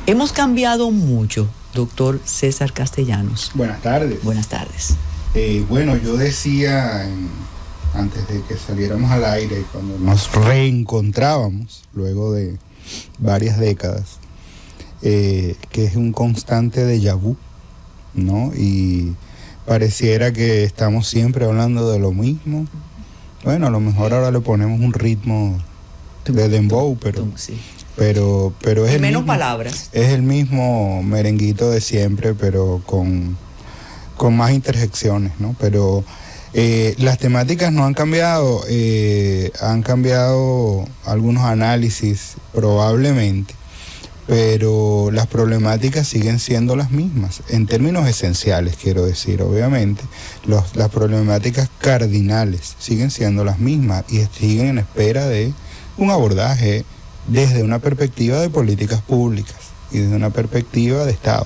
Hemos cambiado mucho, doctor César Castellanos. Buenas tardes. Buenas tardes. Bueno, yo decía antes de que saliéramos al aire, cuando nos reencontrábamos, luego de varias décadas, que es un constante déjà vu, ¿no? Y pareciera que estamos siempre hablando de lo mismo. Bueno, a lo mejor ahora le ponemos un ritmo de dembow, pero es el menos mismo, palabras. Es el mismo merenguito de siempre, pero con más interjecciones, ¿no? Pero las temáticas no han cambiado, han cambiado algunos análisis probablemente, pero las problemáticas siguen siendo las mismas, en términos esenciales quiero decir, obviamente, las problemáticas cardinales siguen siendo las mismas y siguen en espera de un abordaje desde una perspectiva de políticas públicas y desde una perspectiva de Estado.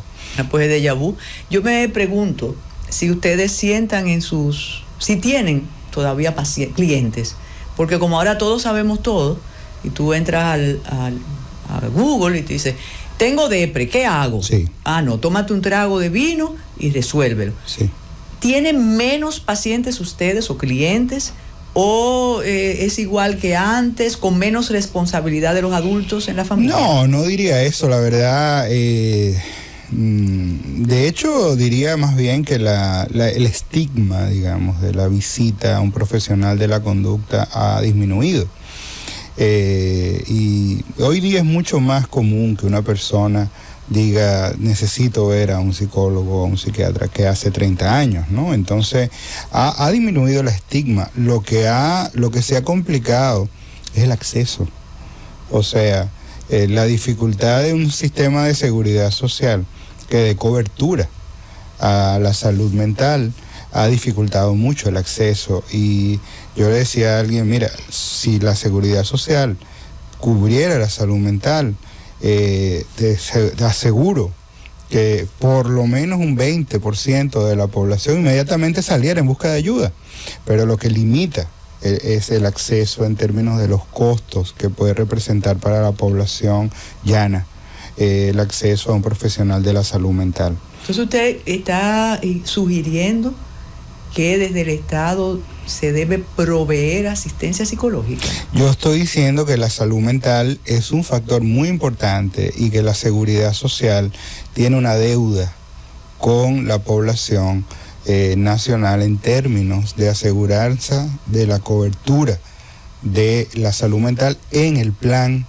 Pues de déjà vu. Yo me pregunto si ustedes sientan si tienen todavía clientes, porque como ahora todos sabemos todo, y tú entras a Google y te dice, tengo depre, ¿qué hago? Sí. No, tómate un trago de vino y resuélvelo. Sí. ¿Tienen menos pacientes ustedes o clientes? ¿O es igual que antes, con menos responsabilidad de los adultos en la familia? No diría eso, la verdad. De hecho, diría más bien que el estigma, digamos, de la visita a un profesional de la conducta ha disminuido. Y hoy día es mucho más común que una persona diga, necesito ver a un psicólogo o a un psiquiatra, que hace 30 años, ¿no? Entonces, ha disminuido el estigma. Lo que se ha complicado es el acceso. O sea, la dificultad de un sistema de seguridad social que dé cobertura a la salud mental ha dificultado mucho el acceso. Y yo le decía a alguien, mira, si la seguridad social cubriera la salud mental, te aseguro que por lo menos un 20% de la población inmediatamente saliera en busca de ayuda. Pero lo que limita es el acceso en términos de los costos que puede representar para la población llana el acceso a un profesional de la salud mental. Entonces usted está sugiriendo que desde el Estado se debe proveer asistencia psicológica. Yo estoy diciendo que la salud mental es un factor muy importante y que la seguridad social tiene una deuda con la población nacional en términos de aseguranza de la cobertura de la salud mental en el plan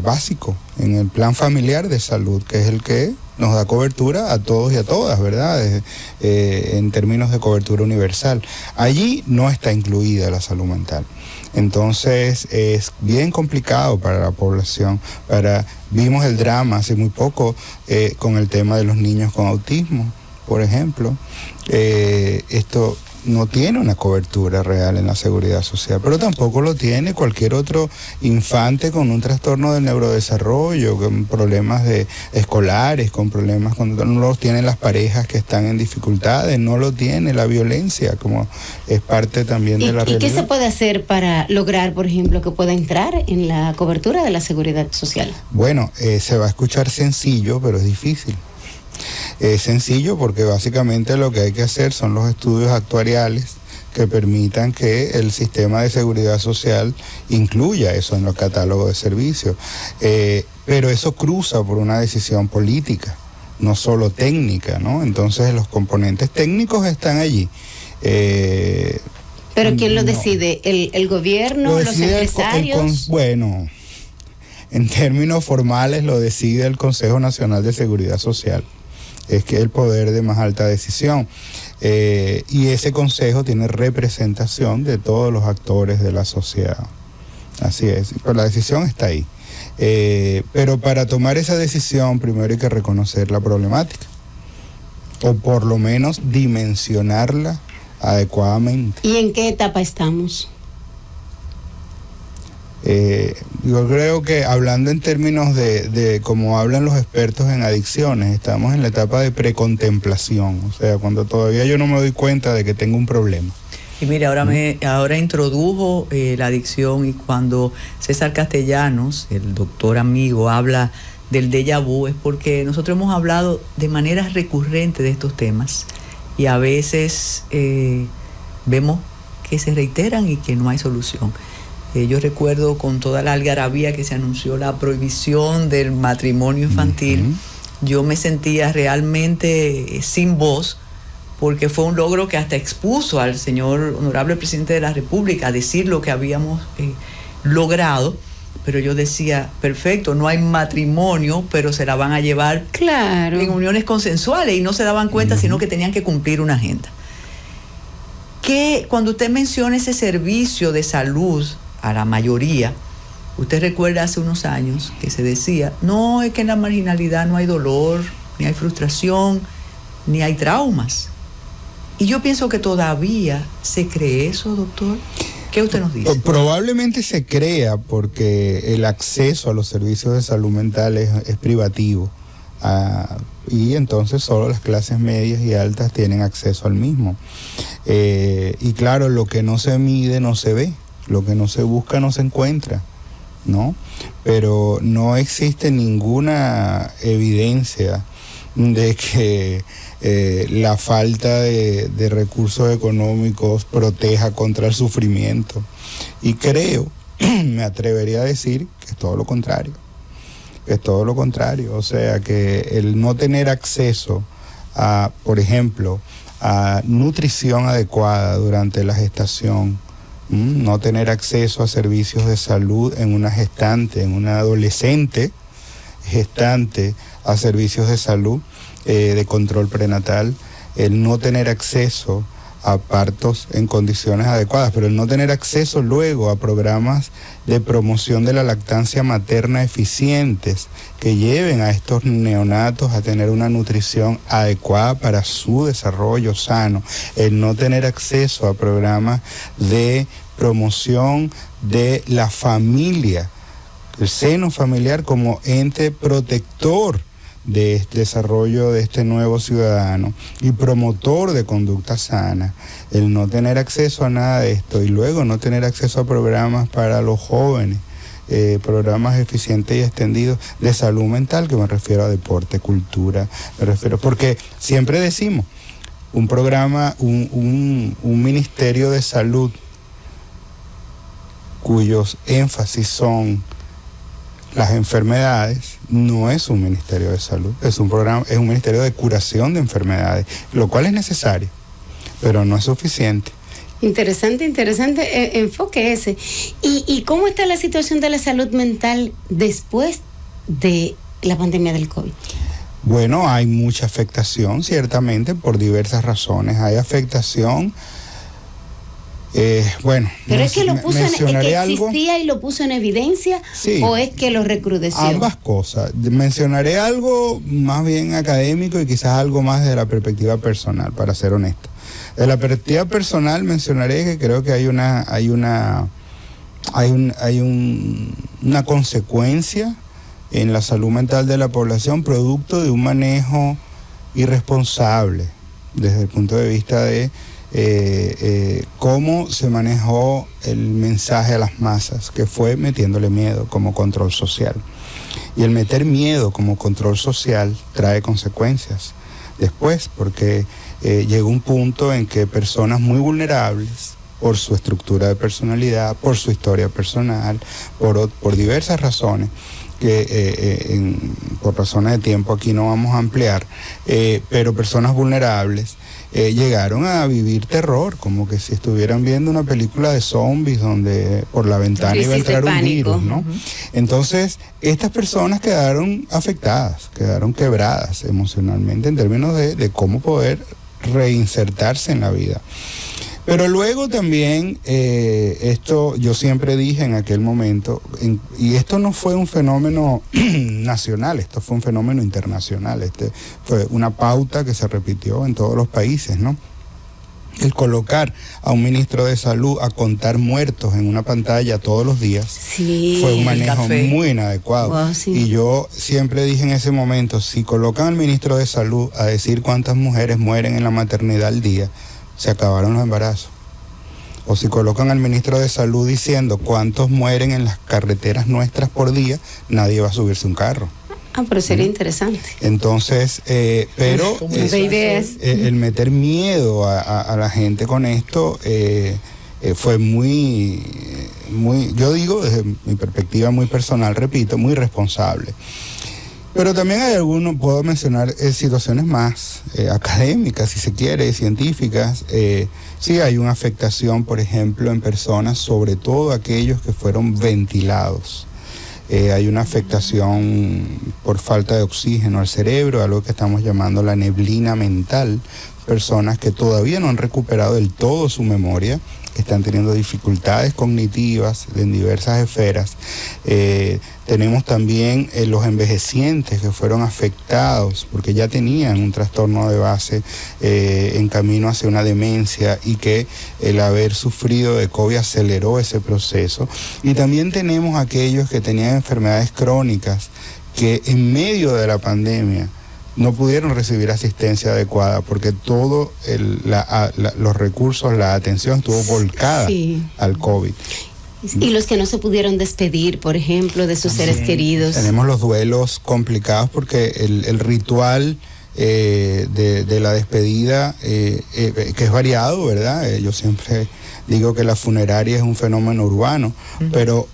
básico, en el plan familiar de salud, que es el que nos da cobertura a todos y a todas, ¿verdad? En términos de cobertura universal. Allí no está incluida la salud mental. Entonces es bien complicado para la población. Vimos el drama hace muy poco con el tema de los niños con autismo, por ejemplo. Esto no tiene una cobertura real en la seguridad social, pero tampoco lo tiene cualquier otro infante con un trastorno del neurodesarrollo, con problemas escolares, con problemas cuando no los tienen las parejas que están en dificultades, no lo tiene la violencia, como es parte también de la realidad. ¿Y qué se puede hacer para lograr, por ejemplo, que pueda entrar en la cobertura de la seguridad social? Bueno, se va a escuchar sencillo, pero es difícil. Es sencillo porque básicamente lo que hay que hacer son los estudios actuariales que permitan que el sistema de seguridad social incluya eso en los catálogos de servicios. Pero eso cruza por una decisión política, no solo técnica, ¿no? Entonces los componentes técnicos están allí. ¿Pero quién lo decide? ¿El gobierno, los empresarios? Bueno, en términos formales lo decide el Consejo Nacional de Seguridad Social. Es que el poder de más alta decisión. Y ese consejo tiene representación de todos los actores de la sociedad. Así es, pero la decisión está ahí. Pero para tomar esa decisión primero hay que reconocer la problemática, o por lo menos dimensionarla adecuadamente. ¿Y en qué etapa estamos? Yo creo que hablando en términos de como hablan los expertos en adicciones, estamos en la etapa de precontemplación, o sea, cuando todavía yo no me doy cuenta de que tengo un problema. Y mire, ahora introdujo la adicción, y cuando César Castellanos, el doctor amigo, habla del déjà vu es porque nosotros hemos hablado de manera recurrente de estos temas y a veces vemos que se reiteran y que no hay solución. Yo recuerdo con toda la algarabía que se anunció la prohibición del matrimonio infantil, yo me sentía realmente sin voz, porque fue un logro que hasta expuso al señor honorable presidente de la República a decir lo que habíamos logrado, pero yo decía, perfecto, no hay matrimonio, pero se la van a llevar en uniones consensuales, y no se daban cuenta, sino que tenían que cumplir una agenda. Que cuando usted menciona ese servicio de salud a la mayoría, usted recuerda hace unos años que se decía, no, es que en la marginalidad no hay dolor, ni hay frustración, ni hay traumas. Y yo pienso que todavía se cree eso, doctor. ¿Qué usted nos dice? Probablemente se crea porque el acceso a los servicios de salud mental es privativo. Y entonces solo las clases medias y altas tienen acceso al mismo. Y claro, lo que no se mide no se ve. Lo que no se busca no se encuentra, ¿no? Pero no existe ninguna evidencia de que la falta de recursos económicos proteja contra el sufrimiento. Y creo, me atrevería a decir que es todo lo contrario. Que es todo lo contrario. O sea, que el no tener acceso a, por ejemplo, a nutrición adecuada durante la gestación, no tener acceso a servicios de salud en una gestante, en una adolescente gestante, a servicios de salud de control prenatal, el no tener acceso a partos en condiciones adecuadas, pero el no tener acceso luego a programas de promoción de la lactancia materna eficientes que lleven a estos neonatos a tener una nutrición adecuada para su desarrollo sano, el no tener acceso a programas de promoción de la familia, el seno familiar como ente protector de desarrollo de este nuevo ciudadano y promotor de conducta sana, el no tener acceso a nada de esto y luego no tener acceso a programas para los jóvenes, programas eficientes y extendidos de salud mental, que me refiero a deporte, cultura, me refiero, porque siempre decimos, un programa, un ministerio de salud cuyos énfasis son las enfermedades, no es un ministerio de salud, es un programa, es un ministerio de curación de enfermedades, lo cual es necesario, pero no es suficiente. Interesante enfoque ese. ¿Y cómo está la situación de la salud mental después de la pandemia del COVID? Bueno, hay mucha afectación, ciertamente, por diversas razones. Hay afectación. ¿Pero es que lo puso que existía y lo puso en evidencia? Sí, ¿o es que lo recrudeció? Ambas cosas. Mencionaré algo más bien académico y quizás algo más desde la perspectiva personal, para ser honesto. De la perspectiva personal mencionaré que creo que hay una consecuencia en la salud mental de la población producto de un manejo irresponsable desde el punto de vista de cómo se manejó el mensaje a las masas, que fue metiéndole miedo como control social. Y el meter miedo como control social trae consecuencias después, porque llegó un punto en que personas muy vulnerables, por su estructura de personalidad, por su historia personal, por diversas razones, que por razones de tiempo aquí no vamos a ampliar, pero personas vulnerables llegaron a vivir terror, como que si estuvieran viendo una película de zombies donde por la ventana iba a entrar un virus, ¿no? Entonces, estas personas quedaron afectadas, quedaron quebradas emocionalmente en términos de cómo poder reinsertarse en la vida. Pero luego también, esto yo siempre dije en aquel momento, y esto no fue un fenómeno nacional, esto fue un fenómeno internacional, fue una pauta que se repitió en todos los países, ¿no? El colocar a un ministro de salud a contar muertos en una pantalla todos los días, sí, fue un manejo muy inadecuado. Wow, sí. Y yo siempre dije en ese momento, si colocan al ministro de salud a decir cuántas mujeres mueren en la maternidad al día, se acabaron los embarazos. O si colocan al ministro de salud diciendo cuántos mueren en las carreteras nuestras por día, nadie va a subirse un carro. pero sería interesante. Entonces, pero el meter miedo a la gente con esto fue muy, yo digo desde mi perspectiva muy personal, repito, muy responsable. Pero también hay algunos, puedo mencionar situaciones más académicas, si se quiere, científicas. Sí hay una afectación, por ejemplo, en personas, sobre todo aquellos que fueron ventilados. Hay una afectación por falta de oxígeno al cerebro, algo que estamos llamando la neblina mental. Personas que todavía no han recuperado del todo su memoria, que están teniendo dificultades cognitivas en diversas esferas. Tenemos también los envejecientes que fueron afectados porque ya tenían un trastorno de base en camino hacia una demencia, y que el haber sufrido de COVID aceleró ese proceso. Y también tenemos aquellos que tenían enfermedades crónicas que en medio de la pandemia no pudieron recibir asistencia adecuada porque todos los recursos, la atención estuvo volcada al COVID. Y los que no se pudieron despedir, por ejemplo, de sus seres queridos. Tenemos los duelos complicados porque el ritual de la despedida, que es variado, ¿verdad? Yo siempre digo que la funeraria es un fenómeno urbano, pero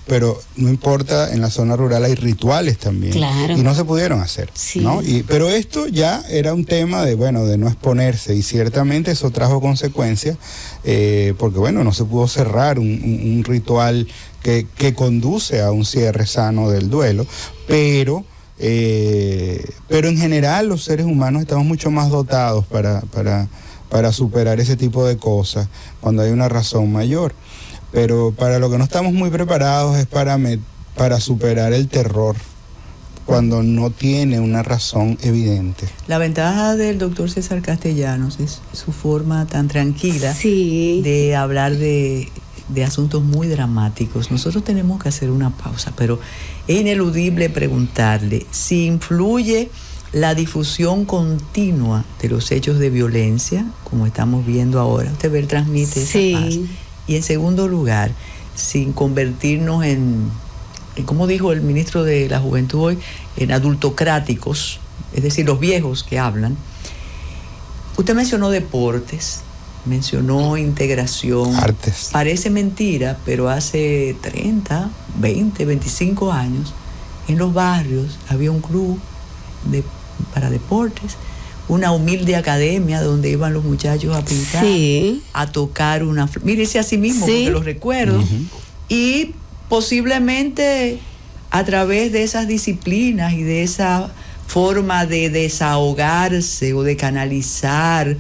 no importa, en la zona rural hay rituales también. Claro. Y no se pudieron hacer, ¿no? Pero esto ya era un tema de no exponerse, y ciertamente eso trajo consecuencias, porque no se pudo cerrar un ritual que conduce a un cierre sano del duelo, pero en general los seres humanos estamos mucho más dotados para superar ese tipo de cosas cuando hay una razón mayor. Pero para lo que no estamos muy preparados es para superar el terror cuando no tiene una razón evidente. La ventaja del doctor César Castellanos es su forma tan tranquila de hablar de asuntos muy dramáticos. Nosotros tenemos que hacer una pausa, pero es ineludible preguntarle si influye la difusión continua de los hechos de violencia, como estamos viendo ahora. Usted ver, transmite esa paz. Y en segundo lugar, sin convertirnos en, como dijo el ministro de la Juventud hoy, en adultocráticos, es decir, los viejos que hablan. Usted mencionó deportes, mencionó integración. Artes. Parece mentira, pero hace 30, 20, 25 años, en los barrios había un club para deportes, una humilde academia donde iban los muchachos a pintar, a tocar una... Mírese a sí mismo, porque los recuerdo. Y posiblemente a través de esas disciplinas y de esa forma de desahogarse o de canalizar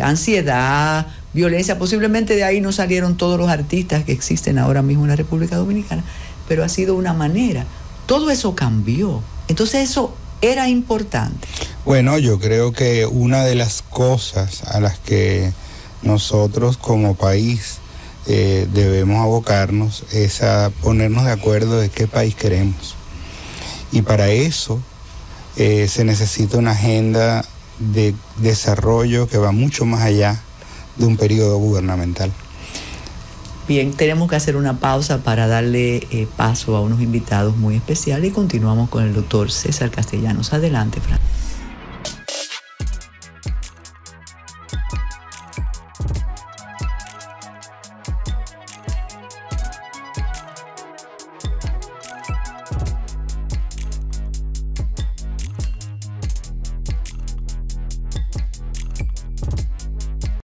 ansiedad, violencia, posiblemente de ahí no salieron todos los artistas que existen ahora mismo en la República Dominicana, pero ha sido una manera. Todo eso cambió. Entonces eso era importante. Bueno, yo creo que una de las cosas a las que nosotros como país debemos abocarnos es a ponernos de acuerdo de qué país queremos. Y para eso se necesita una agenda de desarrollo que va mucho más allá de un periodo gubernamental. Bien, tenemos que hacer una pausa para darle paso a unos invitados muy especiales y continuamos con el doctor César Castellanos. Adelante, Fran.